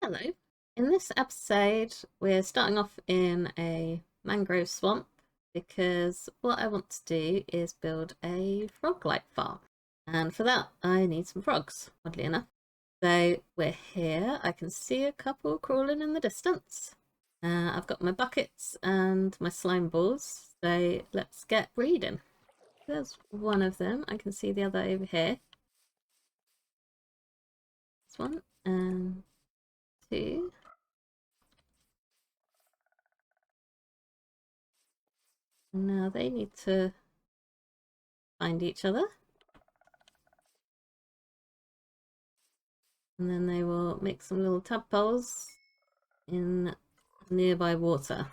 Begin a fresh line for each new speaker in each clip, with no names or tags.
Hello. In this episode, we're starting off in a mangrove swamp because what I want to do is build a Froglight farm. And for that, I need some frogs, oddly enough. So we're here. I can see a couple crawling in the distance. I've got my buckets and my slime balls. So let's get breeding. There's one of them. I can see the other over here. This one and two. Now they need to find each other. And then they will make some little tadpoles in nearby water.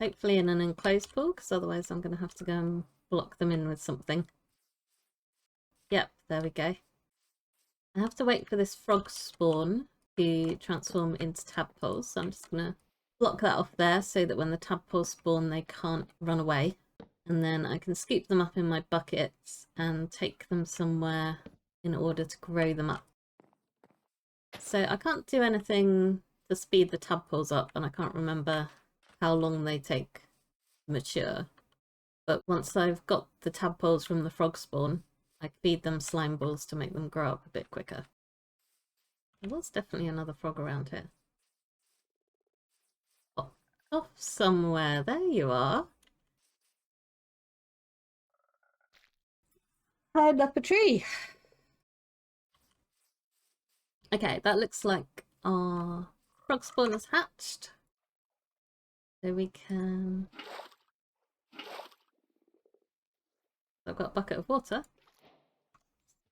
Hopefully in an enclosed pool, because otherwise I'm going to have to go and block them in with something. Yep, there we go. I have to wait for this frog spawn to transform into tadpoles, so I'm just going to block that off there so that when the tadpoles spawn they can't run away. And then I can scoop them up in my buckets and take them somewhere in order to grow them up. So I can't do anything to speed the tadpoles up, and I can't remember how long they take to mature. But once I've got the tadpoles from the frog spawn, I feed them slime balls to make them grow up a bit quicker. There's definitely another frog around here. Oh, off somewhere. There you are. Climbed up a tree. Okay, that looks like our frog spawn has hatched. So we can... I've got a bucket of water.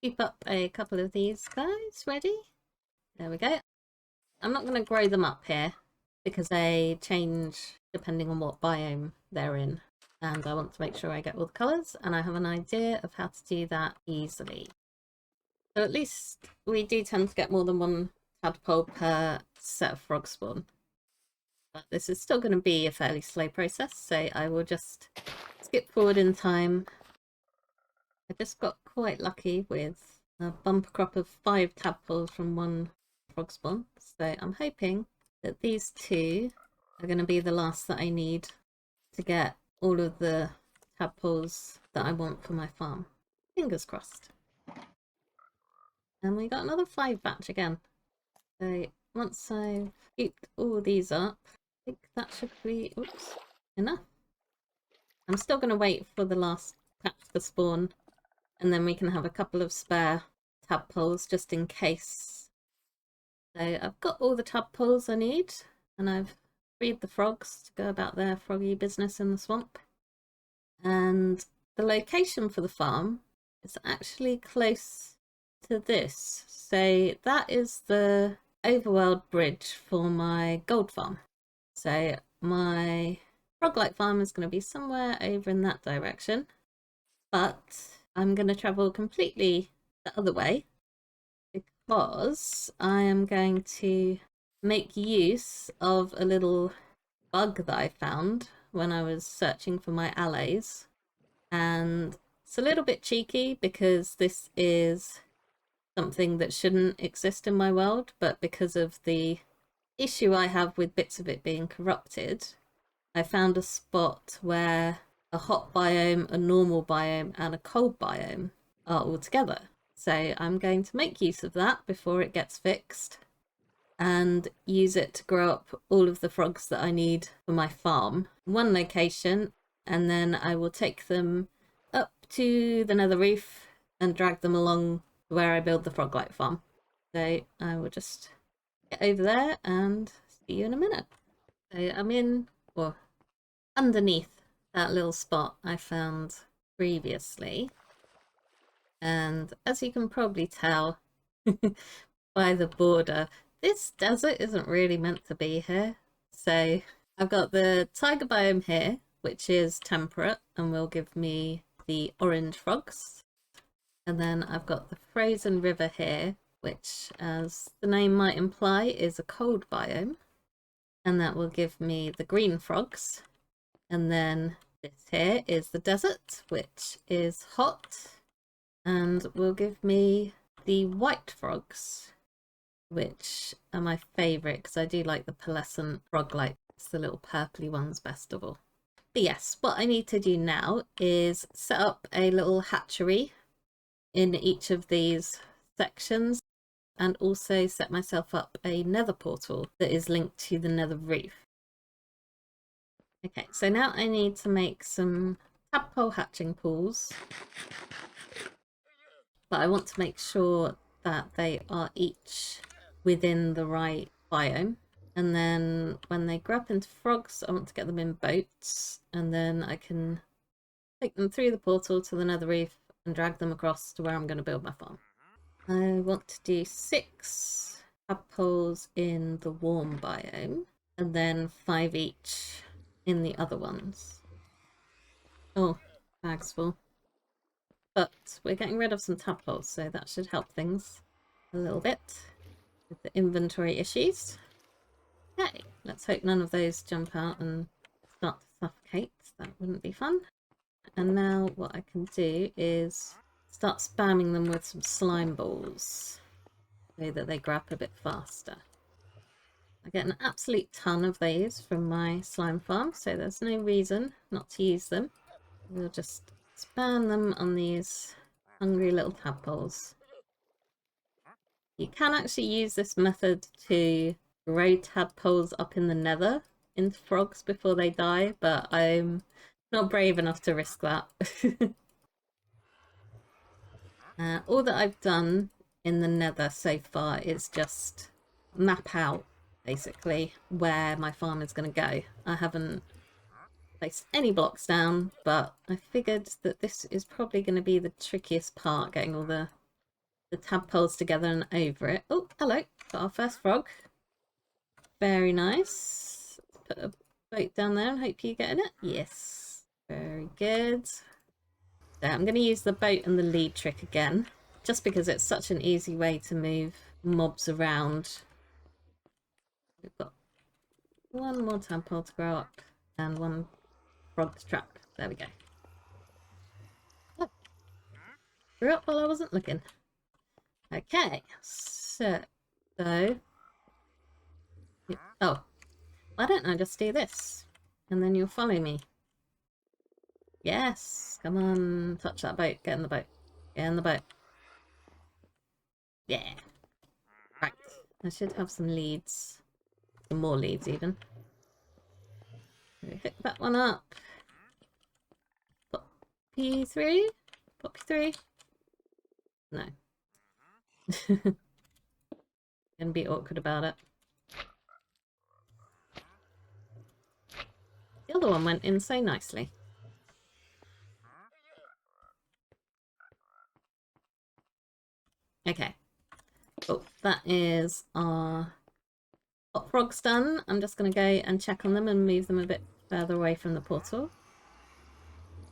Scoop up a couple of these guys. Ready? There we go. I'm not going to grow them up here because they change depending on what biome they're in. And I want to make sure I get all the colours, and I have an idea of how to do that easily. So at least we do tend to get more than one tadpole per set of frog spawn. But this is still going to be a fairly slow process, so I will just skip forward in time. I just got quite lucky with a bumper crop of 5 tadpoles from one frog spawn, so I'm hoping that these two are going to be the last that I need to get all of the tadpoles that I want for my farm. Fingers crossed. And we got another 5 batch again. So once I've scooped all these up, I think that should be enough. I'm still going to wait for the last patch to spawn, and then we can have a couple of spare tadpoles just in case. So I've got all the tadpoles I need, and I've freed the frogs to go about their froggy business in the swamp. And the location for the farm is actually close to this. So that is the overworld bridge for my gold farm. So my Froglight farm is going to be somewhere over in that direction, but I'm going to travel completely the other way because I am going to make use of a little bug that I found when I was searching for my allies. And it's a little bit cheeky because this is something that shouldn't exist in my world, but because of the issue I have with bits of it being corrupted, I found a spot where a hot biome, a normal biome, and a cold biome are all together. So I'm going to make use of that before it gets fixed and use it to grow up all of the frogs that I need for my farm in one location, and then I will take them up to the nether reef and drag them along where I build the Froglight farm. So I will just get over there and see you in a minute. So I'm in, or underneath that little spot I found previously, and as you can probably tell by the border, this desert isn't really meant to be here. So I've got the tiger biome here, which is temperate and will give me the orange frogs. And then I've got the frozen river here, which, as the name might imply, is a cold biome. And that will give me the green frogs. And then this here is the desert, which is hot and will give me the white frogs. which are my favourite because I do like the pearlescent Froglight. It's the little purpley ones best of all. But yes, what I need to do now is set up a little hatchery in each of these sections and also set myself up a nether portal that is linked to the nether roof. Okay, so now I need to make some tadpole hatching pools, but I want to make sure that they are each within the right biome. And then when they grow up into frogs, I want to get them in boats, and then I can take them through the portal to the nether reef and drag them across to where I'm going to build my farm. I want to do 6 tadpoles in the warm biome, and then 5 each in the other ones. Oh, bag's full. But we're getting rid of some tadpoles, so that should help things a little bit with the inventory issues. Okay, let's hope none of those jump out and start to suffocate. That wouldn't be fun. And now what I can do is start spamming them with some slime balls so that they grow up a bit faster. I get an absolute ton of these from my slime farm, so there's no reason not to use them. We'll just spam them on these hungry little tadpoles. You can actually use this method to grow tadpoles up in the nether into frogs before they die, but I'm not brave enough to risk that. All that I've done in the nether so far is just map out basically where my farm is going to go. I haven't placed any blocks down, but I figured that this is probably going to be the trickiest part, getting all the tadpoles together and over it. Oh, hello, got our first frog. Very nice. Let's put a boat down there and hope you're getting it. Yes, very good. So I'm going to use the boat and the lead trick again, just because it's such an easy way to move mobs around. We've got 1 more tadpole to grow up and 1 frog to trap. There we go. Oh, grew up while I wasn't looking. Okay, so oh, why don't I just do this and then you'll follow me? Yes, come on, touch that boat, get in the boat, get in the boat. Yeah, right, I should have some leads, some more leads even. Pick that one up. P3? Pop P3? No. Gonna be awkward about it. The other one went in so nicely. Okay. Oh, that is our hot frogs done. I'm just going to go and check on them and move them a bit further away from the portal.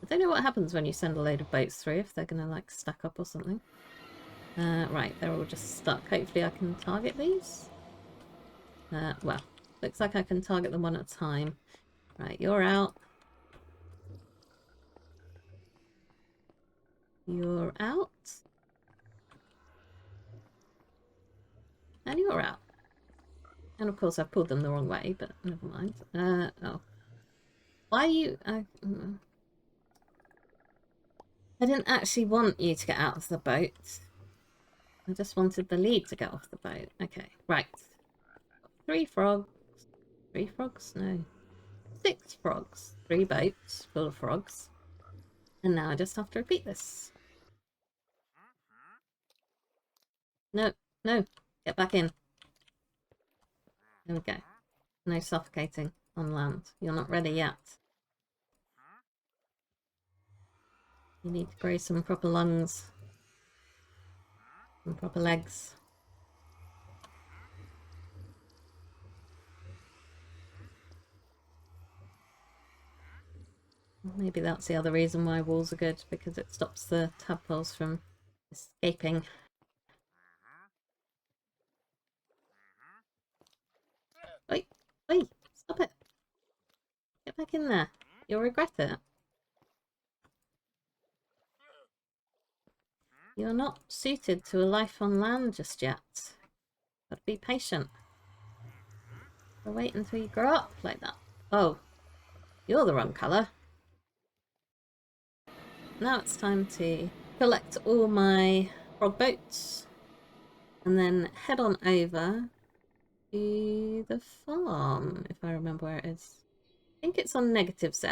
I don't know what happens when you send a load of boats through, if they're going to like stack up or something. Right, they're all just stuck. Hopefully I can target these. Well, looks like I can target them one at a time. Right, you're out. You're out. And you're out. And of course I've pulled them the wrong way, but never mind. Oh. Why are you... I didn't actually want you to get out of the boat. I just wanted the lead to get off the boat. Okay, right. 3 frogs. 3 frogs? No. 6 frogs. 3 boats full of frogs. And now I just have to repeat this. No, no. Get back in. There we go. No suffocating on land. You're not ready yet. You need to grow some proper lungs. Some proper legs. Maybe that's the other reason why walls are good, because it stops the tadpoles from escaping. Wait, wait, stop it. Get back in there. You'll regret it. You're not suited to a life on land just yet. Gotta be patient. I'll wait until you grow up like that. Oh, you're the wrong colour. Now it's time to collect all my frog boats and then head on over to the farm, if I remember where it is. I think it's on negative Z.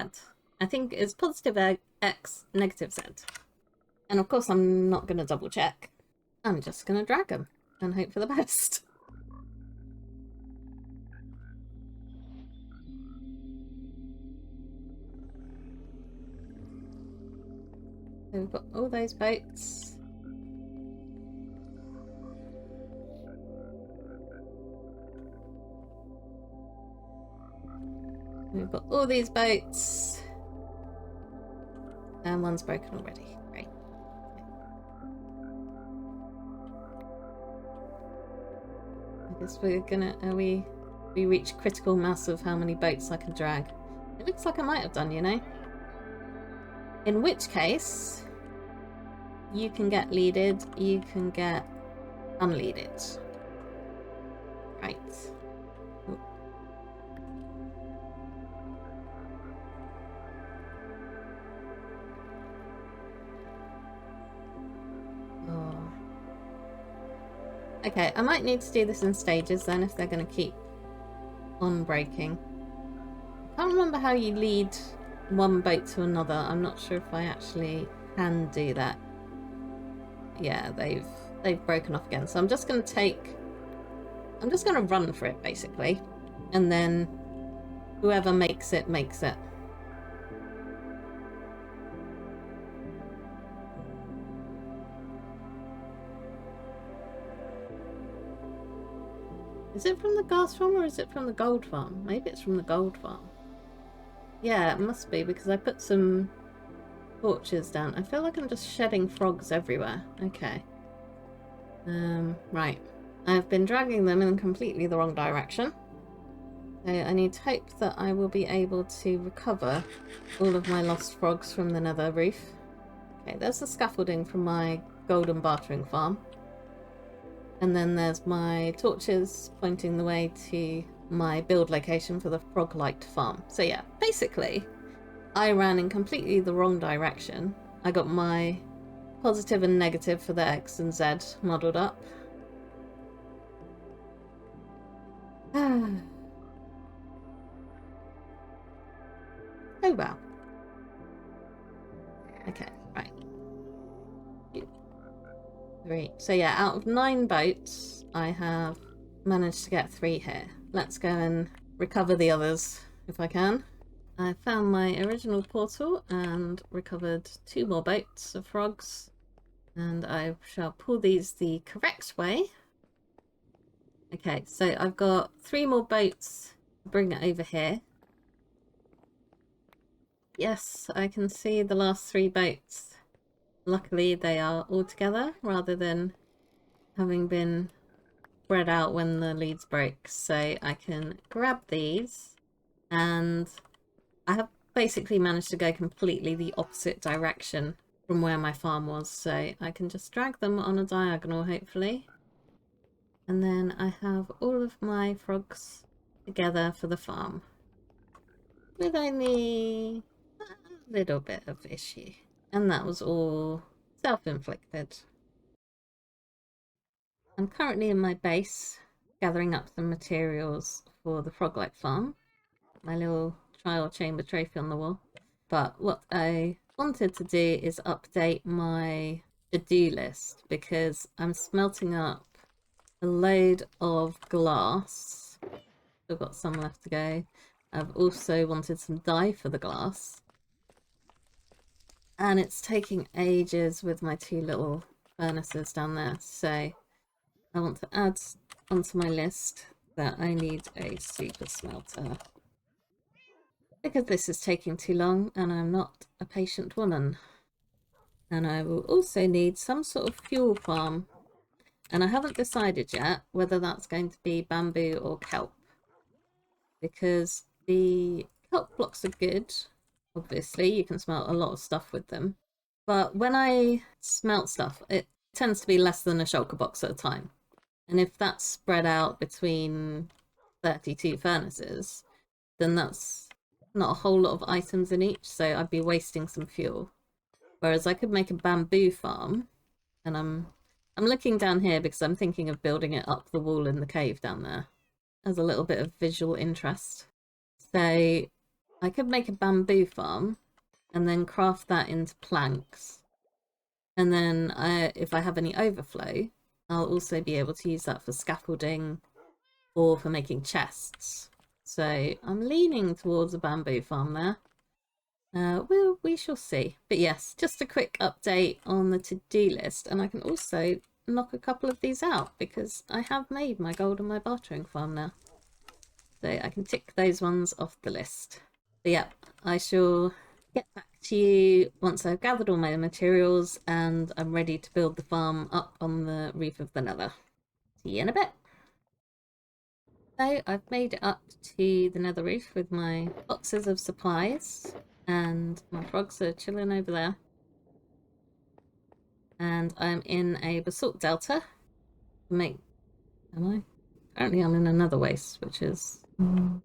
I think it's positive X, negative Z. And of course I'm not going to double check. I'm just going to drag them and hope for the best. So we've got all those boats. We've got all these boats. And one's broken already. Great. I guess we're gonna... we reach critical mass of how many boats I can drag. It looks like I might have done, you know? In which case, you can get leaded, you can get unleaded. Right. Ooh. Oh. Okay, I might need to do this in stages then if they're going to keep on breaking. I can't remember how you lead one boat to another. I'm not sure if I actually can do that. Yeah, they've broken off again. So I'm just going to run for it basically, and then whoever makes it makes it. Is it from the gas farm or is it from the gold farm? Maybe it's from the gold farm. Yeah, it must be because I put some torches down. I feel like I'm just shedding frogs everywhere. Okay. Right. I've been dragging them in completely the wrong direction. So I need to hope that I will be able to recover all of my lost frogs from the nether roof. Okay, there's the scaffolding from my golden bartering farm. And then there's my torches pointing the way to my build location for the Froglight farm. So yeah, basically, I ran in completely the wrong direction. I got my positive and negative for the X and Z modelled up. Oh well. Okay, right. 2, 3. So yeah, out of 9 boats, I have managed to get 3 here. Let's go and recover the others if I can. I found my original portal and recovered 2 more boats of frogs. And I shall pull these the correct way. Okay, so I've got 3 more boats to bring it over here. Yes, I can see the last 3 boats. Luckily, they are all together rather than having been spread out when the leads break. So I can grab these, and I have basically managed to go completely the opposite direction from where my farm was. So I can just drag them on a diagonal, hopefully. And then I have all of my frogs together for the farm. With only a little bit of issue. And that was all self-inflicted. I'm currently in my base, gathering up some materials for the Froglight farm. My little trial chamber trophy on the wall. But what I wanted to do is update my to-do list, because I'm smelting up a load of glass. Still got some left to go. I've also wanted some dye for the glass. And it's taking ages with my 2 little furnaces down there. So I want to add onto my list that I need a super smelter. Because this is taking too long and I'm not a patient woman. And I will also need some sort of fuel farm. And I haven't decided yet whether that's going to be bamboo or kelp. Because the kelp blocks are good. Obviously, you can smelt a lot of stuff with them. But when I smelt stuff, it tends to be less than a shulker box at a time. And if that's spread out between 32 furnaces, then that's not a whole lot of items in each, so I'd be wasting some fuel. Whereas I could make a bamboo farm, and I'm looking down here because I'm thinking of building it up the wall in the cave down there as a little bit of visual interest. So I could make a bamboo farm and then craft that into planks. And then if I have any overflow, I'll also be able to use that for scaffolding or for making chests. So I'm leaning towards a bamboo farm there. We shall see. But yes, just a quick update on the to-do list, and I can also knock a couple of these out because I have made my gold and my bartering farm now. So I can tick those ones off the list. But yeah, I shall get back to you once I've gathered all my materials and I'm ready to build the farm up on the roof of the nether. See you in a bit. So I've made it up to the nether roof with my boxes of supplies, and my frogs are chilling over there. And I'm in a basalt delta. Am I? Apparently I'm in another waste, which is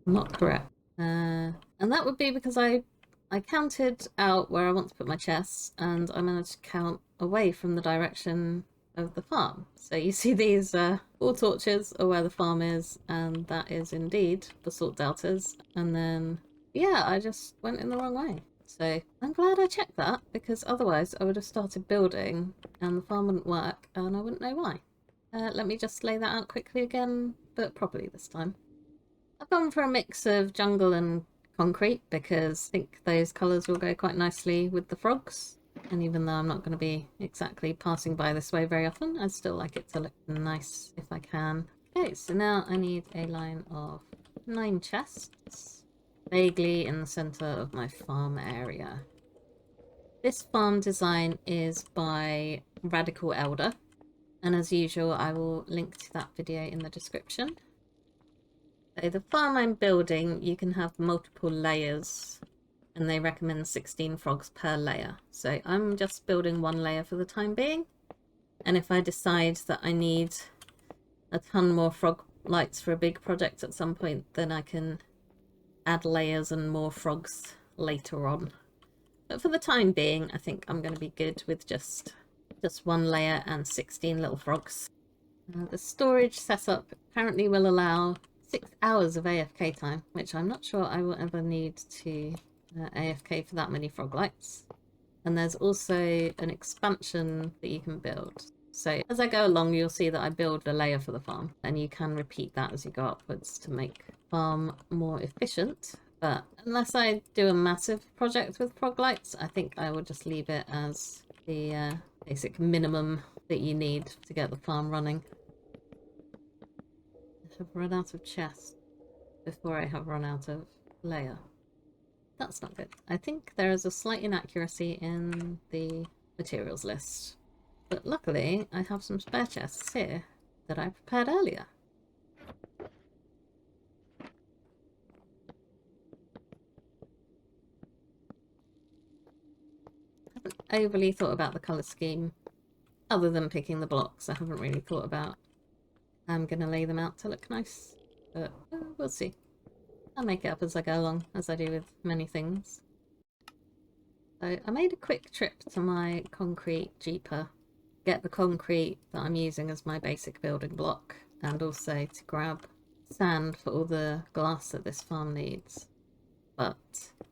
not correct. And that would be because I counted out where I want to put my chests, and I managed to count away from the direction of the farm. So you see these 4 torches are where the farm is, and that is indeed basalt deltas. And then, yeah, I just went in the wrong way. So I'm glad I checked that, because otherwise I would have started building and the farm wouldn't work and I wouldn't know why. Let me just lay that out quickly again, but properly this time. I've gone for a mix of jungle and concrete because I think those colours will go quite nicely with the frogs. And even though I'm not going to be exactly passing by this way very often, I still like it to look nice if I can. Okay, so now I need a line of 9 chests, vaguely in the centre of my farm area. This farm design is by Radical Elder, and as usual I will link to that video in the description. So the farm I'm building, you can have multiple layers, and they recommend 16 frogs per layer. So I'm just building 1 layer for the time being. And if I decide that I need a ton more frog lights for a big project at some point, then I can add layers and more frogs later on. But for the time being, I think I'm going to be good with just 1 layer and 16 little frogs. The storage setup apparently will allow 6 hours of AFK time, which I'm not sure I will ever need to AFK for that many frog lights. And there's also an expansion that you can build. So as I go along, you'll see that I build a layer for the farm, and you can repeat that as you go upwards to make the farm more efficient. But unless I do a massive project with frog lights, I think I will just leave it as the basic minimum that you need to get the farm running. I have run out of chests before I have run out of layer. That's not good. I think there is a slight inaccuracy in the materials list. But luckily, I have some spare chests here that I prepared earlier. I haven't overly thought about the colour scheme. Other than picking the blocks, I haven't really thought about how I'm going to lay them out to look nice. But we'll see. I'll make it up as I go along, as I do with many things. So I made a quick trip to my concrete jeeper, get the concrete that I'm using as my basic building block, and also to grab sand for all the glass that this farm needs. But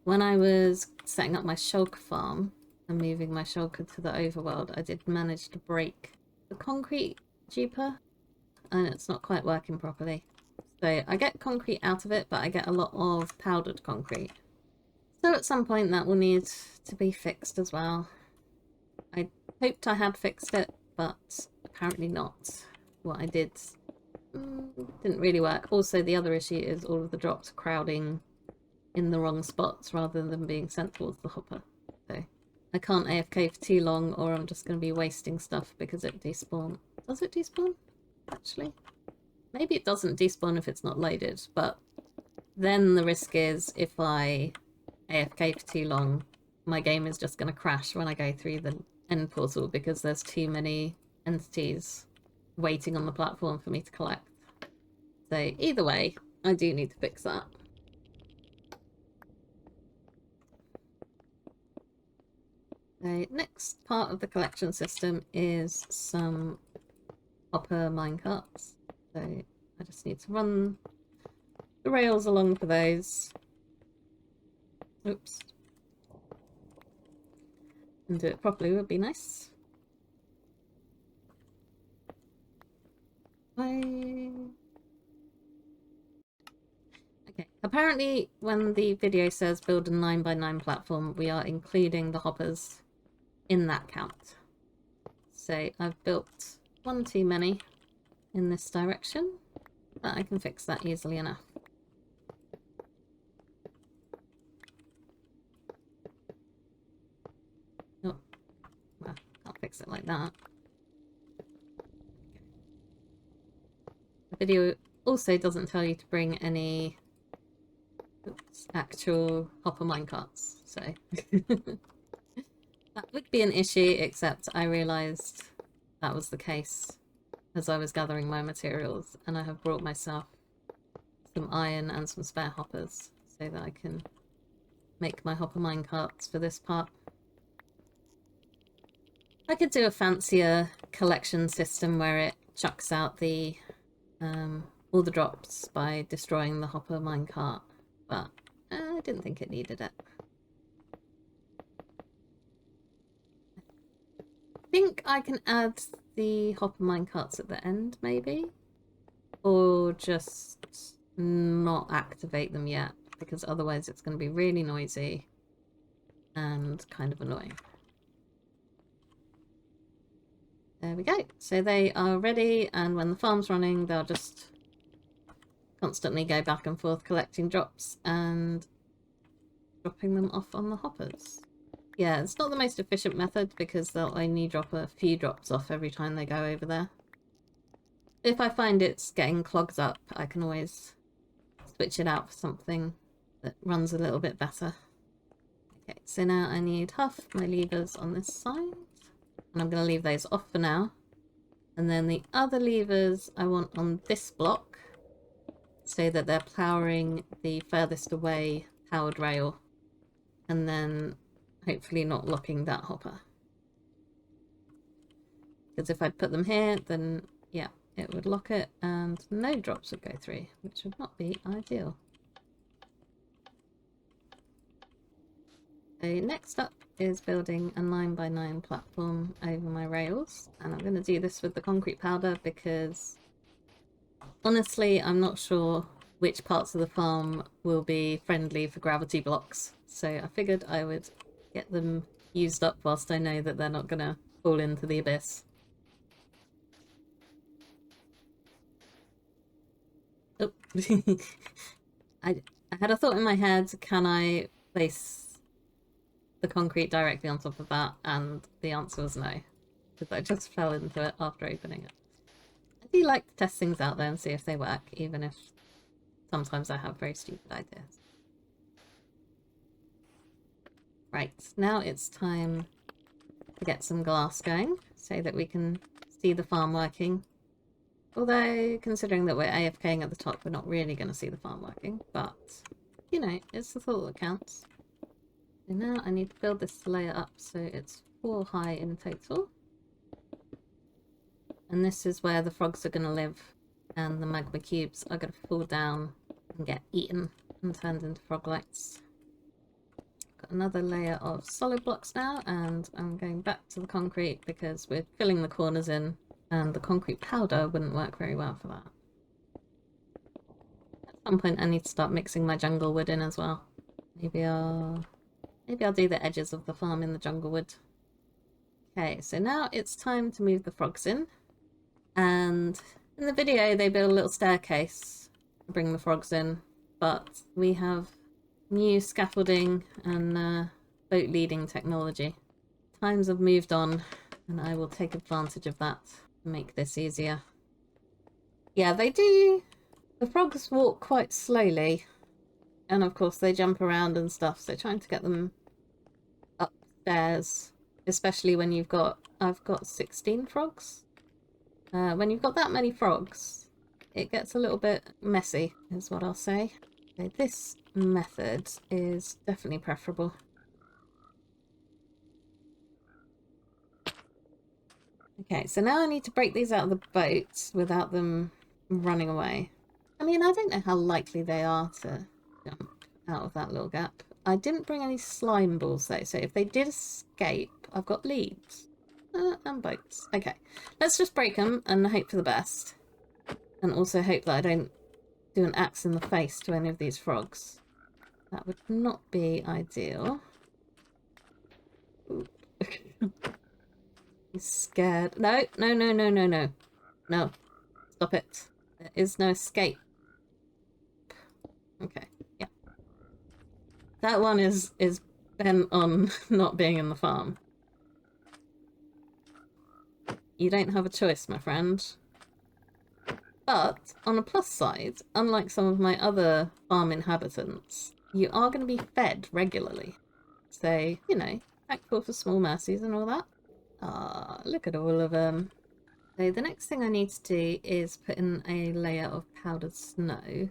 when I was setting up my shulker farm and moving my shulker to the overworld, I did manage to break the concrete jeeper, and it's not quite working properly. So I get concrete out of it, but I get a lot of powdered concrete. So at some point that will need to be fixed as well. I hoped I had fixed it, but apparently not. What I did didn't really work. Also, the other issue is all of the drops crowding in the wrong spots rather than being sent towards the hopper. So I can't AFK for too long, or I'm just going to be wasting stuff because it despawn. Does it despawn? Actually? Maybe it doesn't despawn if it's not loaded, but then the risk is if I AFK for too long, my game is just going to crash when I go through the end portal because there's too many entities waiting on the platform for me to collect. So either way, I do need to fix that. The next part of the collection system is some hopper minecarts. So I just need to run the rails along for those. Oops. And do it properly would be nice. Okay, apparently when the video says build a 9x9 platform, we are including the hoppers in that count. So I've built one too many in this direction, but I can fix that easily enough. Oh, well, I'll fix it like that. The video also doesn't tell you to bring any actual hopper minecarts, so that would be an issue, except I realised that was the case as I was gathering my materials, and I have brought myself some iron and some spare hoppers so that I can make my hopper minecarts for this part. I could do a fancier collection system where it chucks out the all the drops by destroying the hopper minecart, but I didn't think it needed it. I think I can add the hopper minecarts at the end, maybe? Or just not activate them yet, because otherwise it's going to be really noisy and kind of annoying. There we go. So they are ready, and when the farm's running, they'll just constantly go back and forth collecting drops and dropping them off on the hoppers. Yeah, it's not the most efficient method because they'll only drop a few drops off every time they go over there. If I find it's getting clogged up, I can always switch it out for something that runs a little bit better. Okay, so now I need half my levers on this side, and I'm going to leave those off for now. And then the other levers I want on this block so that they're powering the furthest away powered rail, and then hopefully not locking that hopper. Because if I'd put them here, then yeah, it would lock it and no drops would go through, which would not be ideal. So next up is building a 9x9 platform over my rails, and I'm going to do this with the concrete powder because honestly I'm not sure which parts of the farm will be friendly for gravity blocks, so I figured I would get them used up whilst I know that they're not going to fall into the abyss. Oh. I had a thought in my head, can I place the concrete directly on top of that? And the answer was no, because I just fell into it after opening it. I do like to test things out there and see if they work, even if sometimes I have very stupid ideas. Right, now it's time to get some glass going so that we can see the farm working. Although, considering that we're AFKing at the top, we're not really going to see the farm working, but, you know, it's the thought that counts. So now I need to build this layer up so it's 4 high in total. And this is where the frogs are going to live, and the magma cubes are going to fall down and get eaten and turned into froglights. Got another layer of solid blocks now, and I'm going back to the concrete because we're filling the corners in, and the concrete powder wouldn't work very well for that. At some point I need to start mixing my jungle wood in as well. Maybe I'll do the edges of the farm in the jungle wood. Okay, so now it's time to move the frogs in. And in the video they build a little staircase to bring the frogs in, but we have new scaffolding and boat leading technology. Times have moved on, and I will take advantage of that to make this easier. Yeah, they do. The frogs walk quite slowly, and of course they jump around and stuff, so trying to get them upstairs, especially when I've got 16 frogs. When you've got that many frogs, it gets a little bit messy, is what I'll say. So this method is definitely preferable. Okay, so now I need to break these out of the boat without them running away. I mean, I don't know how likely they are to jump out of that little gap. I didn't bring any slime balls though, so if they did escape, I've got leads. And boats. Okay, let's just break them and hope for the best. And also hope that I don't do an axe in the face to any of these frogs. That would not be ideal. He's scared. No, no, no, no, no, no. No. Stop it. There is no escape. Okay, yeah. That one is bent on not being in the farm. You don't have a choice, my friend. But, on a plus side, unlike some of my other farm inhabitants, you are going to be fed regularly. So, you know, thankful for small mercies and all that. Ah, look at all of them. So the next thing I need to do is put in a layer of powdered snow.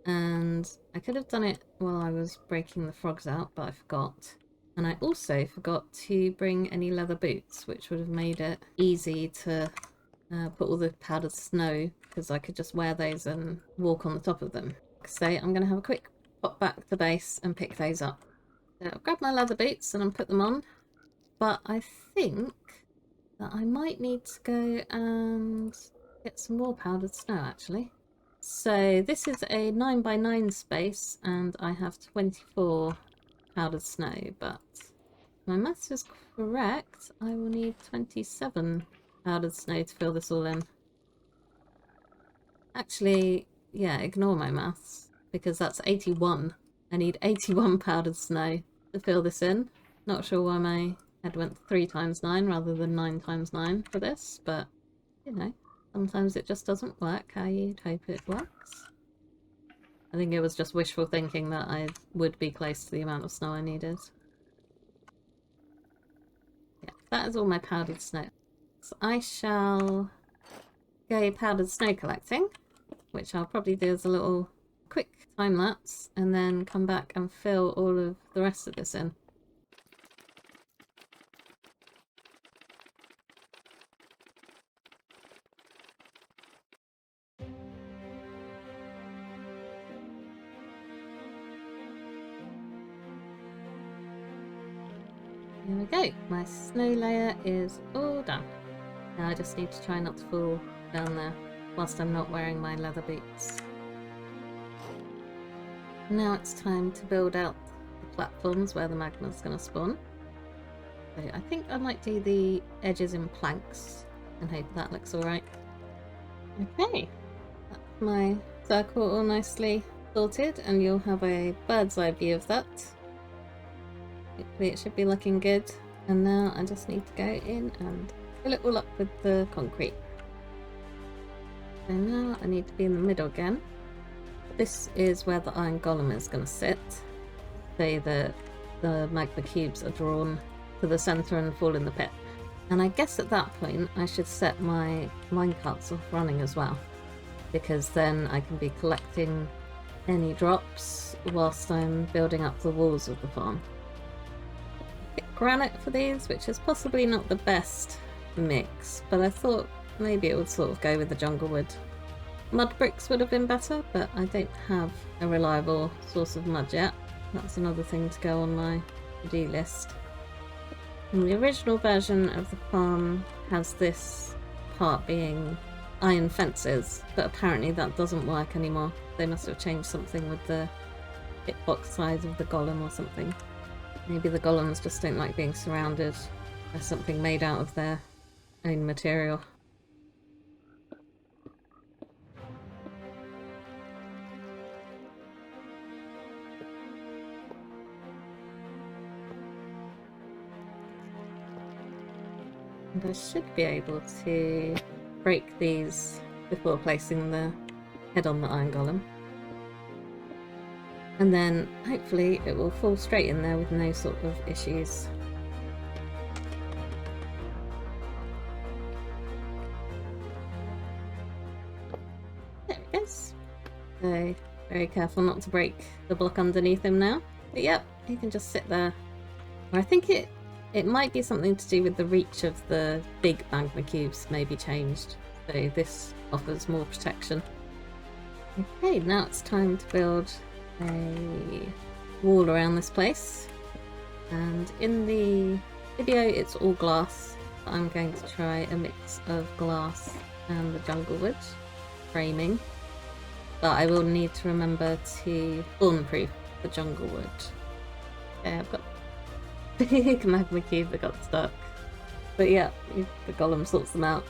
And I could have done it while I was breaking the frogs out, but I forgot. And I also forgot to bring any leather boots, which would have made it easy to put all the powdered snow, because I could just wear those and walk on the top of them. So I'm going to have a quick pop back to base and pick those up. So I'll grab my leather boots and I'll put them on. But I think that I might need to go and get some more powdered snow actually. So this is a 9x9 space and I have 24 powdered snow, but if my maths is correct, I will need 27 powdered snow to fill this all in. Actually, yeah, ignore my maths, because that's 81. I need 81 powdered snow to fill this in. Not sure why my head went 3 times 9 rather than 9 times 9 for this, but, you know, sometimes it just doesn't work how you'd hope it works. I think it was just wishful thinking that I would be close to the amount of snow I needed. Yeah, that is all my powdered snow. So I shall go powdered snow collecting, which I'll probably do as a little quick time lapse, and then come back and fill all of the rest of this in. Here we go, my snow layer is all done. Now I just need to try not to fall down there whilst I'm not wearing my leather boots. Now it's time to build out the platforms where the magma's going to spawn. So I think I might do the edges in planks and hope that looks alright. Okay, that's my circle all nicely sorted and you'll have a bird's eye view of that. Hopefully it should be looking good. And now I just need to go in and fill it all up with the concrete. So now I need to be in the middle again. This is where the iron golem is going to sit. So that the magma cubes are drawn to the centre and fall in the pit. And I guess at that point I should set my minecarts off running as well, because then I can be collecting any drops whilst I'm building up the walls of the farm. Pick granite for these, which is possibly not the best mix, but I thought maybe it would sort of go with the jungle wood. Mud bricks would have been better, but I don't have a reliable source of mud yet. That's another thing to go on my to-do list. And the original version of the farm has this part being iron fences, but apparently that doesn't work anymore. They must have changed something with the hitbox size of the golem or something. Maybe the golems just don't like being surrounded by something made out of their own material. And I should be able to break these before placing the head on the iron golem. And then hopefully it will fall straight in there with no sort of issues. So very careful not to break the block underneath him now. But yep, he can just sit there. I think it might be something to do with the reach of the big magma cubes may be changed. So this offers more protection. Okay, now it's time to build a wall around this place. And in the video it's all glass. I'm going to try a mix of glass and the jungle wood framing. But I will need to remember to thorn-proof the jungle wood. Okay, I've got a big magma cube that got stuck. But yeah, the golem sorts them out.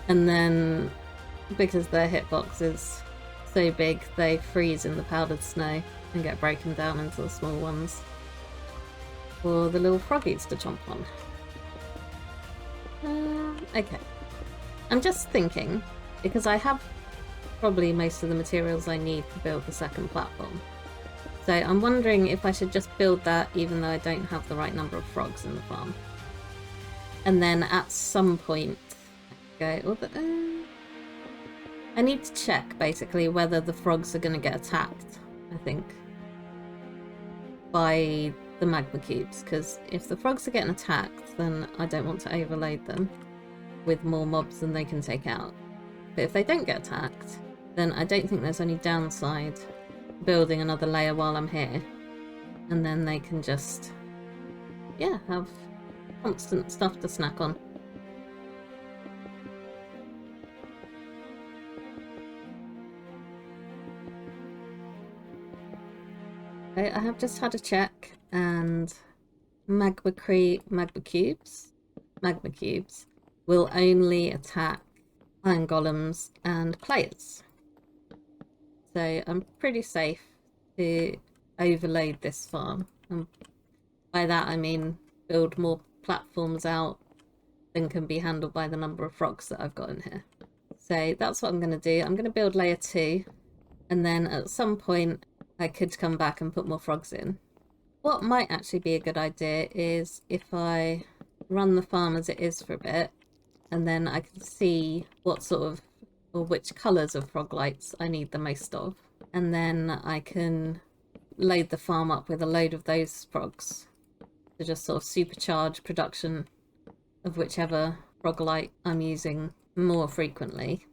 And then, because their hitbox is so big, they freeze in the powdered snow and get broken down into the small ones for the little froggies to chomp on. Okay. I'm just thinking, because I have probably most of the materials I need to build the second platform. So I'm wondering if I should just build that even though I don't have the right number of frogs in the farm. And then at some point, go... I need to check, basically, whether the frogs are going to get attacked, I think, by the magma cubes. Because if the frogs are getting attacked, then I don't want to overload them with more mobs than they can take out. But if they don't get attacked, then I don't think there's any downside building another layer while I'm here. And then they can just, yeah, have constant stuff to snack on. I have just had a check, and magma cubes will only attack iron golems and players. So I'm pretty safe to overload this farm. And by that I mean build more platforms out than can be handled by the number of frogs that I've got in here. So that's what I'm going to do. I'm going to build layer 2, and then at some point I could come back and put more frogs in. What might actually be a good idea is if I run the farm as it is for a bit, and then I can see what sort of, or which colours of Froglights I need the most of. And then I can load the farm up with a load of those frogs to just sort of supercharge production of whichever Froglight I'm using more frequently.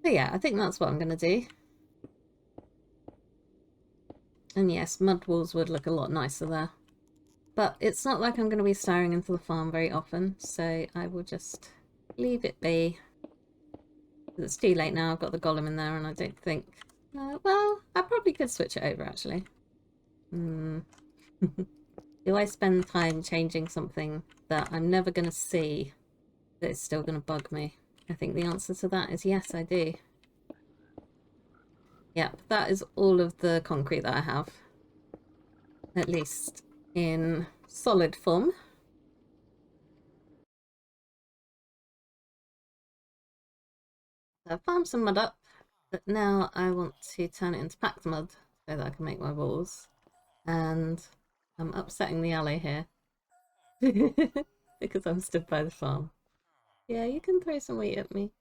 So yeah, I think that's what I'm going to do. And yes, mud walls would look a lot nicer there. But it's not like I'm going to be staring into the farm very often, so I will just leave it be. It's too late now, I've got the golem in there and I don't think... well, I probably could switch it over actually. Do I spend time changing something that I'm never going to see that is still going to bug me? I think the answer to that is yes, I do. Yep, that is all of the concrete that I have. At least in solid form. So I've farmed some mud up, but now I want to turn it into packed mud so that I can make my walls. And I'm upsetting the alley here because I'm stood by the farm. Yeah, you can throw some wheat at me.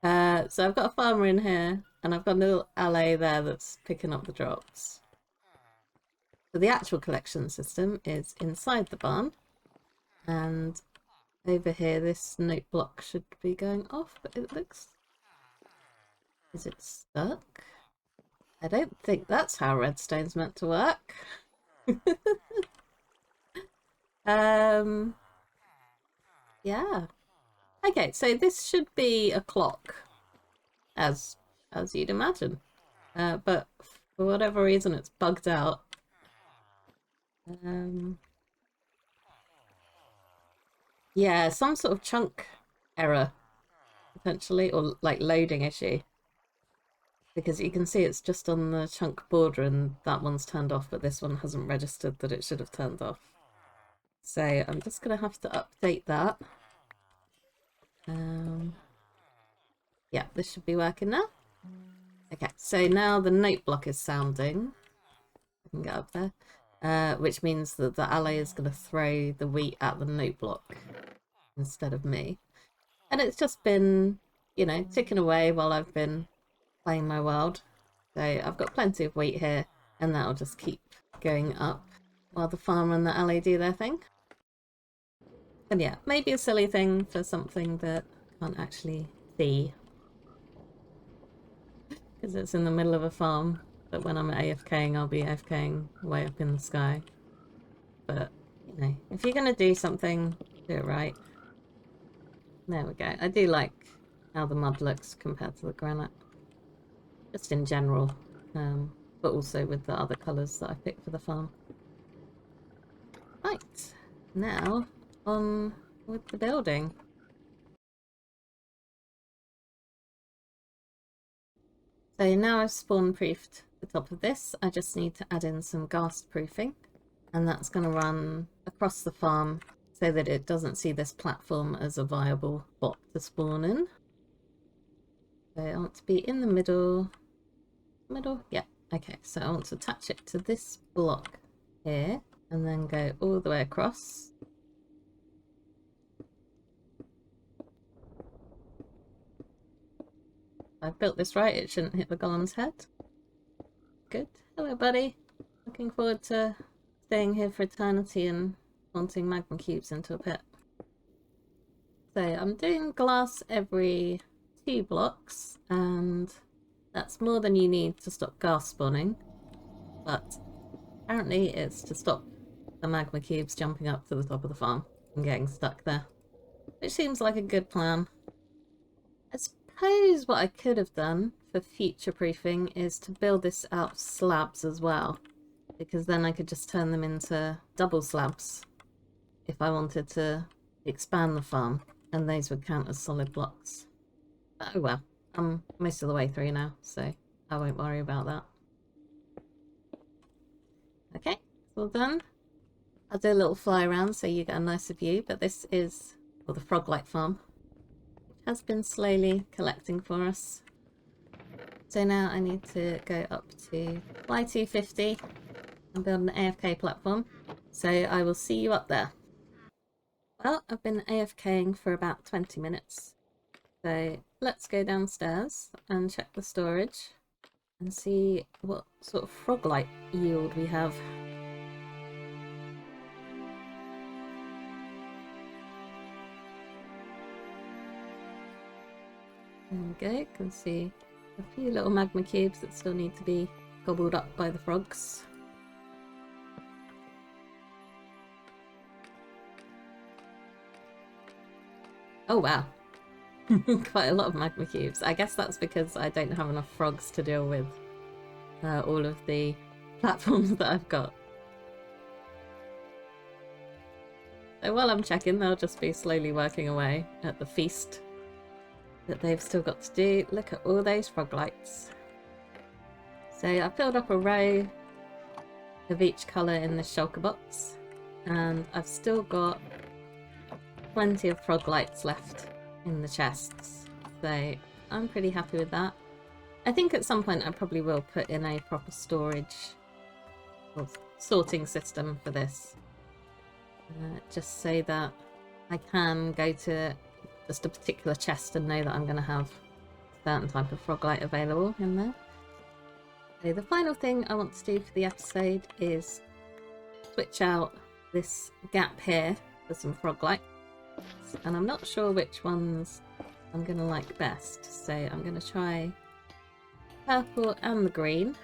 So I've got a farmer in here, and I've got a little alley there that's picking up the drops. So the actual collection system is inside the barn, and over here this note block should be going off, but it looks... Is it stuck? I don't think that's how redstone's meant to work. Yeah. Okay, so this should be a clock, as you'd imagine. But for whatever reason it's bugged out. Yeah, some sort of chunk error, potentially, or like loading issue. Because you can see it's just on the chunk border and that one's turned off, but this one hasn't registered that it should have turned off. So I'm just going to have to update that. Yeah, this should be working now. Okay, so now the note block is sounding. I can get up there. Which means that the ally is going to throw the wheat at the note block instead of me. And it's just been, you know, ticking away while I've been playing my world. So I've got plenty of wheat here, and that'll just keep going up while the farmer and the alley do their thing. And yeah, maybe a silly thing for something that I can't actually see, because it's in the middle of a farm, but when I'm AFKing, I'll be AFKing way up in the sky. But, you know, if you're going to do something, do it right. There we go. I do like how the mud looks compared to the granite. Just in general, but also with the other colours that I picked for the farm. Right, now on with the building. So now I've spawn proofed the top of this, I just need to add in some ghast proofing, and that's going to run across the farm so that it doesn't see this platform as a viable spot to spawn in. So I want to be in the middle, yeah, okay, so I want to attach it to this block here and then go all the way across. If I've built this right, it shouldn't hit the golem's head. Good. Hello, buddy. Looking forward to staying here for eternity and wanting magma cubes into a pit. So I'm doing glass every 2 blocks, and that's more than you need to stop ghast spawning, but apparently it's to stop the magma cubes jumping up to the top of the farm and getting stuck there, which seems like a good plan. I suppose what I could have done for future proofing is to build this out of slabs as well, because then I could just turn them into double slabs if I wanted to expand the farm, and those would count as solid blocks. Oh well, I'm most of the way through now, so I won't worry about that. Okay, it's all done. I'll do a little fly around so you get a nicer view, but this is, well, the Froglight farm, which has been slowly collecting for us. So now I need to go up to Y250 and build an AFK platform, so I will see you up there. Well, I've been AFKing for about 20 minutes, so let's go downstairs and check the storage and see what sort of Froglight yield we have. There we go, you can see a few little magma cubes that still need to be gobbled up by the frogs. Oh wow, quite a lot of magma cubes. I guess that's because I don't have enough frogs to deal with all of the platforms that I've got. So while I'm checking, they'll just be slowly working away at the feast that they've still got to do. Look at all those Froglights. So I filled up a row of each colour in the shulker box, and I've still got plenty of Froglights left in the chests, so I'm pretty happy with that. I think at some point I probably will put in a proper storage or sorting system for this, just so that I can go to just a particular chest and know that I'm going to have a certain type of Froglight available in there. So the final thing I want to do for the episode is switch out this gap here for some Froglight, and I'm not sure which ones I'm going to like best, so I'm going to try purple and the green.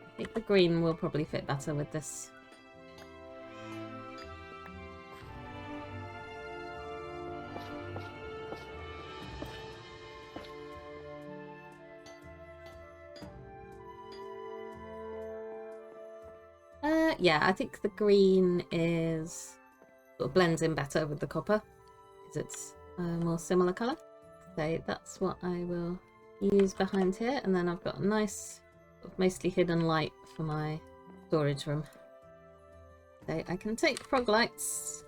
I think the green will probably fit better with this. Yeah, I think the green is sort of blends in better with the copper because it's a more similar colour. So that's what I will use behind here, and then I've got a nice sort of mostly hidden light for my storage room. So I can take Froglights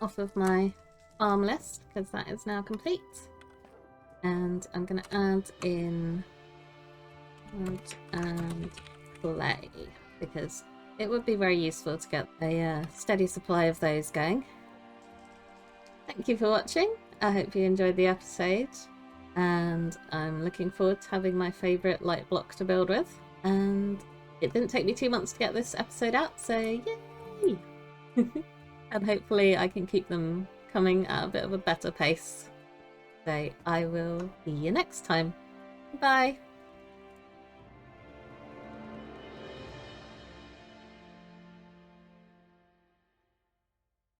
off of my farm list because that is now complete, and I'm going to add in wood and clay because it would be very useful to get a steady supply of those going. Thank you for watching. I hope you enjoyed the episode, and I'm looking forward to having my favourite light block to build with. And it didn't take me 2 months to get this episode out, so yay! And hopefully I can keep them coming at a bit of a better pace. So I will see you next time. Bye!